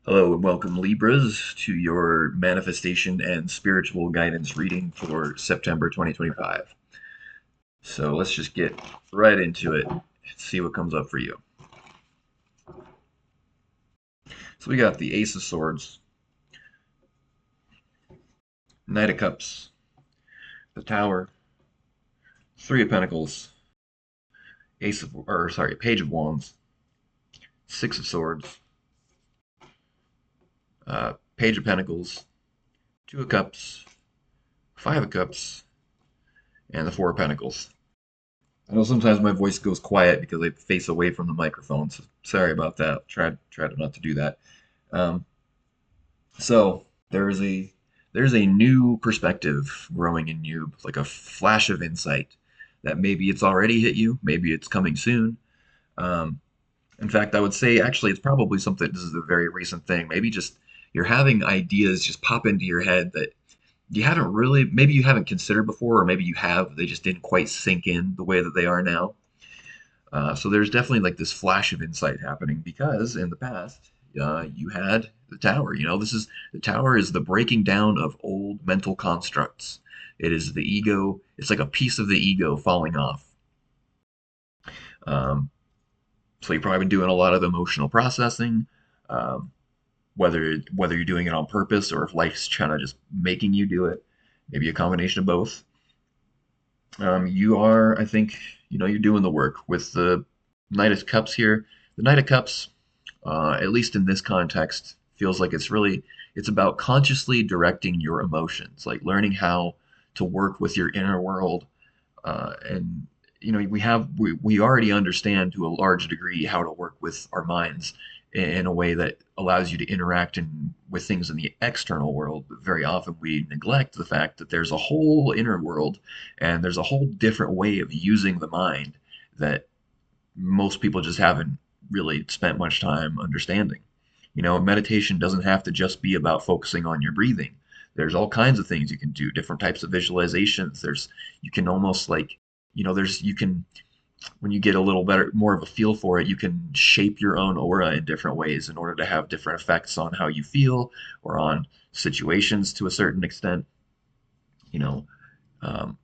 Hello and welcome, Libras, to your manifestation and spiritual guidance reading for September 2025. So let's just get right into it and see what comes up for you. So we got the Ace of Swords, Knight of Cups, the Tower, Three of Pentacles, Page of Wands, Six of Swords, Page of Pentacles, Two of Cups, Five of Cups, and the Four of Pentacles. I know sometimes my voice goes quiet because I face away from the microphone, so sorry about that. Try to not to do that. Um, so there's a new perspective growing in you, like a flash of insight that maybe it's already hit you, maybe it's coming soon. Um, in fact, I would say actually it's probably something. This is a very recent thing. Maybe just you're having ideas just pop into your head that you haven't really, maybe you haven't considered before, or maybe you have. They just didn't quite sink in the way that they are now. So there's definitely like this flash of insight happening because in the past you had the tower. The tower is the breaking down of old mental constructs. It is the ego. It's like a piece of the ego falling off. Um, so you've probably been doing a lot of emotional processing, um, whether you're doing it on purpose or if life's kind of just making you do it. Maybe a combination of both. You are, I think, you're doing the work with the Knight of Cups here. The Knight of Cups, at least in this context, feels like it's about consciously directing your emotions, like learning how to work with your inner world. And we already understand to a large degree how to work with our minds in a way that allows you to interact with things in the external world. But very often we neglect the fact that there's a whole inner world and there's a whole different way of using the mind that most people just haven't really spent much time understanding. Meditation doesn't have to just be about focusing on your breathing. There's all kinds of things you can do, different types of visualizations. You can almost like, you can, when you get a little better, more of a feel for it, you can shape your own aura in different ways in order to have different effects on how you feel or on situations to a certain extent, you know. Um,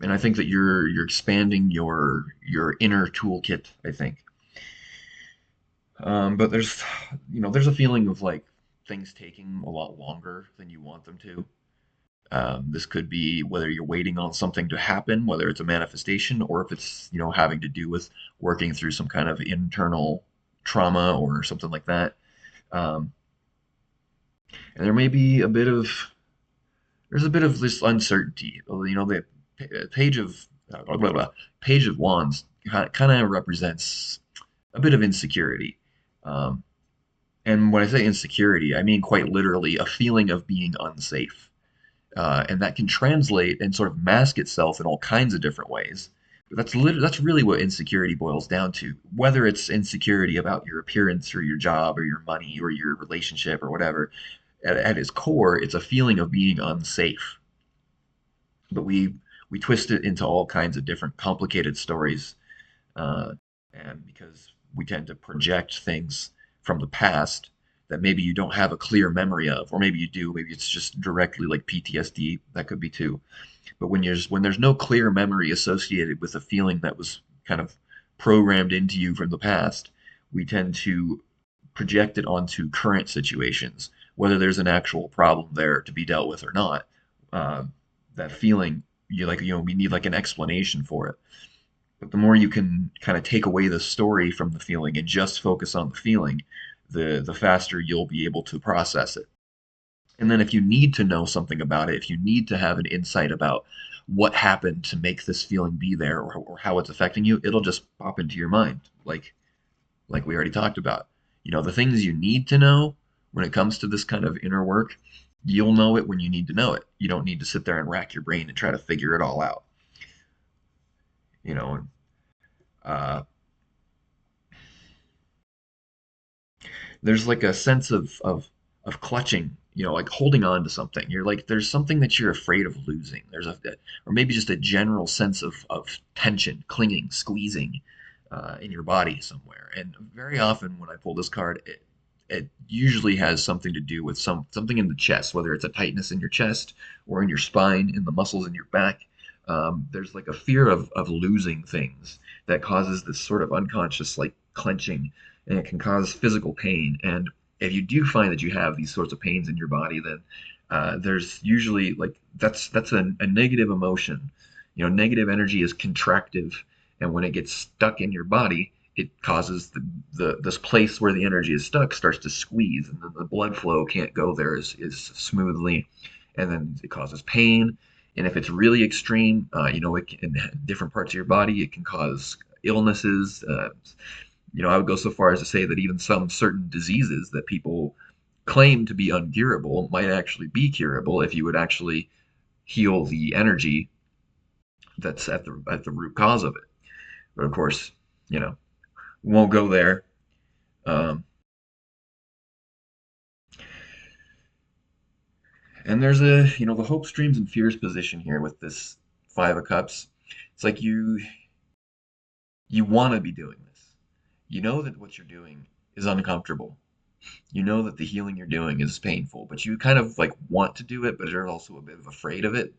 and I think that you're expanding your inner toolkit, I think. But there's a feeling of like things taking a lot longer than you want them to. This could be whether you're waiting on something to happen, whether it's a manifestation, or if it's, having to do with working through some kind of internal trauma or something like that. Um, and there may be there's a bit of this uncertainty. The page of blah, blah, blah, page of wands kind of represents a bit of insecurity. Um, and when I say insecurity, I mean quite literally a feeling of being unsafe. And that can translate and sort of mask itself in all kinds of different ways. But that's really what insecurity boils down to. Whether it's insecurity about your appearance or your job or your money or your relationship or whatever, at its core, it's a feeling of being unsafe. But we twist it into all kinds of different complicated stories, uh, and because we tend to project things from the past that maybe you don't have a clear memory of, or maybe you do, maybe it's just directly like PTSD, that could be too. But when there's no clear memory associated with a feeling that was kind of programmed into you from the past, we tend to project it onto current situations, whether there's an actual problem there to be dealt with or not. Uh, that feeling, we need like an explanation for it. But the more you can kind of take away the story from the feeling and just focus on the feeling, the faster you'll be able to process it. And then if you need to know something about it, if you need to have an insight about what happened to make this feeling be there or how it's affecting you, it'll just pop into your mind, like we already talked about. The things you need to know when it comes to this kind of inner work, you'll know it when you need to know it. You don't need to sit there and rack your brain and try to figure it all out. You know, uh, there's like a sense of clutching, like holding on to something. You're like there's something that you're afraid of losing. Or maybe just a general sense of tension, clinging, squeezing in your body somewhere. And very often when I pull this card, it usually has something to do with something in the chest, whether it's a tightness in your chest or in your spine, in the muscles in your back. There's like a fear of losing things that causes this sort of unconscious like clenching, and it can cause physical pain. And if you do find that you have these sorts of pains in your body, then there's usually like that's a negative emotion. You know, negative energy is contractive, and when it gets stuck in your body, it causes the this place where the energy is stuck starts to squeeze, and then the blood flow can't go there as smoothly, and then it causes pain. And if it's really extreme, you know, in different parts of your body, it can cause illnesses. You know, I would go so far as to say that even some certain diseases that people claim to be uncurable might actually be curable if you would actually heal the energy that's at the root cause of it. But of course, you know, we won't go there. Um, and there's a, you know, the hopes, dreams, and fears position here with this Five of Cups. It's like you want to be doing this. You know that what you're doing is uncomfortable. You know that the healing you're doing is painful, but you kind of like want to do it, but you're also a bit of afraid of it,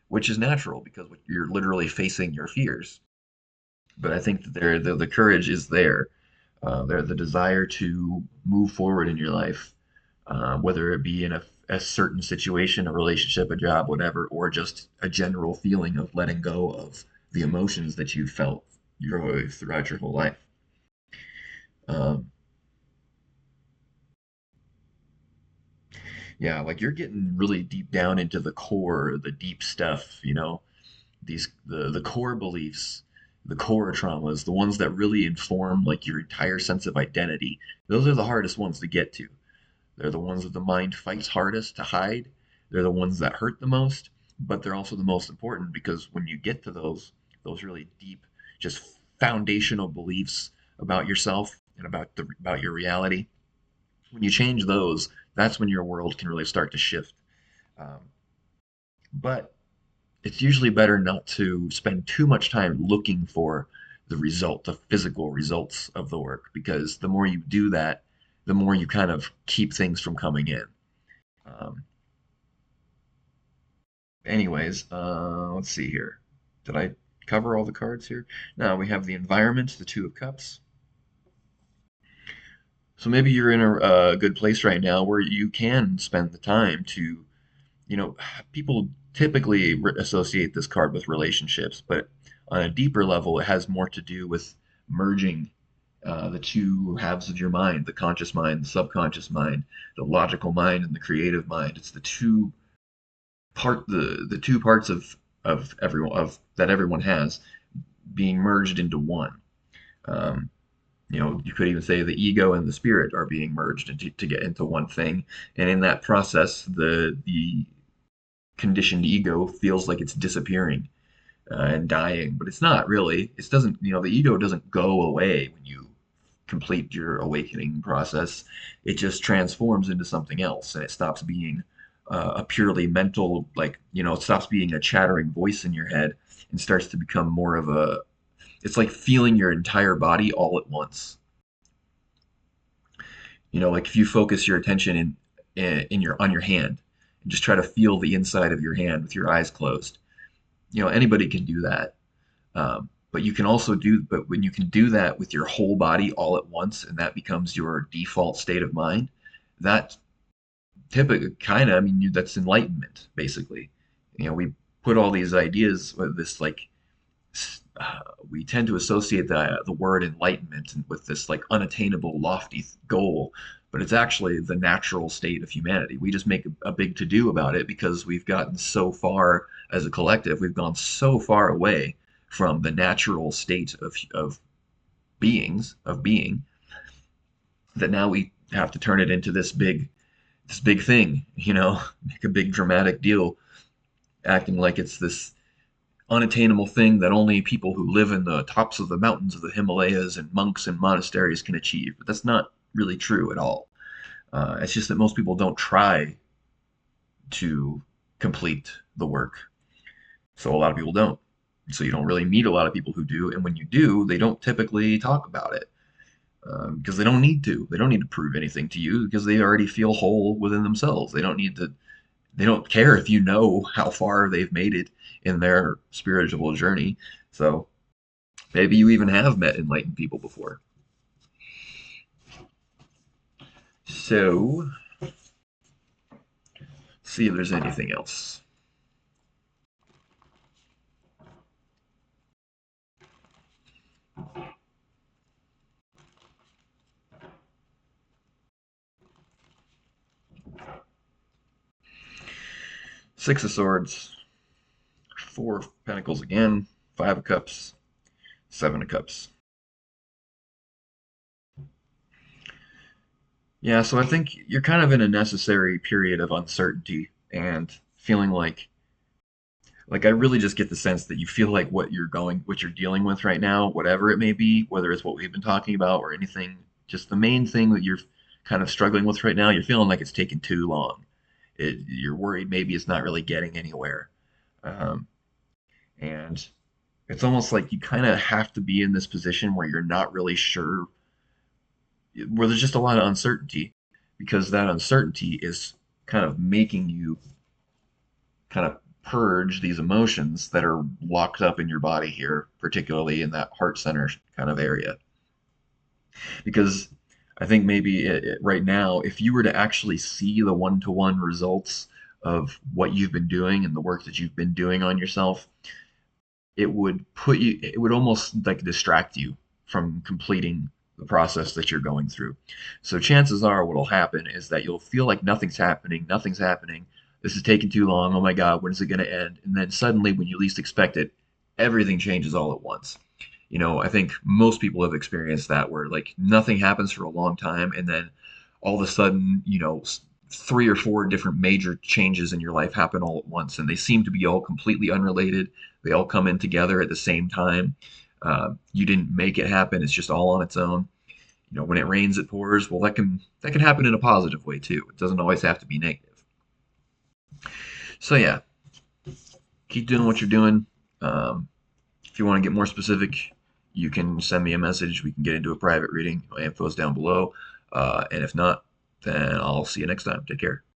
which is natural because you're literally facing your fears. But I think that the courage is there. The desire to move forward in your life, whether it be in a certain situation, a relationship, a job, whatever, or just a general feeling of letting go of the emotions that you felt throughout your whole life. Um, yeah, like you're getting really deep down into the core, the deep stuff, you know, the core beliefs, the core traumas, the ones that really inform like your entire sense of identity. Those are the hardest ones to get to. They're the ones that the mind fights hardest to hide. They're the ones that hurt the most, but they're also the most important because when you get to those really deep, just foundational beliefs about yourself and about your reality, when you change those, that's when your world can really start to shift. Um, but it's usually better not to spend too much time looking for the physical results of the work, because the more you do that, the more you kind of keep things from coming in. Um, anyways, let's see here. Did I cover all the cards here? Now we have the environment, the Two of Cups. So maybe you're in a good place right now where you can spend the time to, you know, people typically associate this card with relationships, but on a deeper level, it has more to do with merging the two halves of your mind, the conscious mind, the subconscious mind, the logical mind, and the creative mind. It's the two parts of everyone of that everyone has being merged into one. Um, you know, you could even say the ego and the spirit are being merged into to get into one thing, and in that process, the conditioned ego feels like it's disappearing and dying, but it's not really. It doesn't, you know, the ego doesn't go away when you complete your awakening process. It just transforms into something else, and it stops being a purely mental, like, you know, it stops being a chattering voice in your head and starts to become more of a, it's like feeling your entire body all at once. You know, like if you focus your attention in your on your hand and just try to feel the inside of your hand with your eyes closed. You know, anybody can do that. But you can also but when you can do that with your whole body all at once, and that becomes your default state of mind, that typically kind of, I mean, that's enlightenment, basically. You know, we put all these ideas with this like we tend to associate the word enlightenment with this like unattainable, lofty goal, but it's actually the natural state of humanity. We just make a big to do about it because we've gotten so far as a collective. We've gone so far away from the natural state of being that now we have to turn it into this big thing, you know, make a big dramatic deal, acting like it's this unattainable thing that only people who live in the tops of the mountains of the Himalayas and monks and monasteries can achieve. But that's not really true at all. It's just that most people don't try to complete the work. So a lot of people don't. So you don't really meet a lot of people who do. And when you do, they don't typically talk about it. because they don't need to. They don't need to prove anything to you because they already feel whole within themselves. They don't need to. They don't care if you know how far they've made it in their spiritual journey. So maybe you even have met enlightened people before. So see if there's anything else. Six of Swords, Four of Pentacles again, Five of Cups, Seven of Cups. Yeah, so I think you're kind of in a necessary period of uncertainty and feeling like I really just get the sense that you feel like what you're dealing with right now, whatever it may be, whether it's what we've been talking about or anything, just the main thing that you're kind of struggling with right now, you're feeling like it's taking too long. You're worried maybe it's not really getting anywhere. Um, and it's almost like you kind of have to be in this position where you're not really sure, where there's just a lot of uncertainty, because that uncertainty is kind of making you kind of purge these emotions that are locked up in your body here, particularly in that heart center kind of area. Because I think maybe right now, if you were to actually see the one-to-one results of what you've been doing and the work that you've been doing on yourself, it would almost like distract you from completing the process that you're going through. So chances are what will happen is that you'll feel like nothing's happening. This is taking too long. Oh my God, when is it going to end? And then suddenly, when you least expect it, everything changes all at once. I think most people have experienced that where like nothing happens for a long time and then all of a sudden, three or four different major changes in your life happen all at once and they seem to be all completely unrelated. They all come in together at the same time. You didn't make it happen. It's just all on its own. When it rains, it pours. Well, that can happen in a positive way too. It doesn't always have to be negative. So yeah, keep doing what you're doing. Um, if you want to get more specific, you can send me a message. We can get into a private reading. My info is down below. And if not, then I'll see you next time. Take care.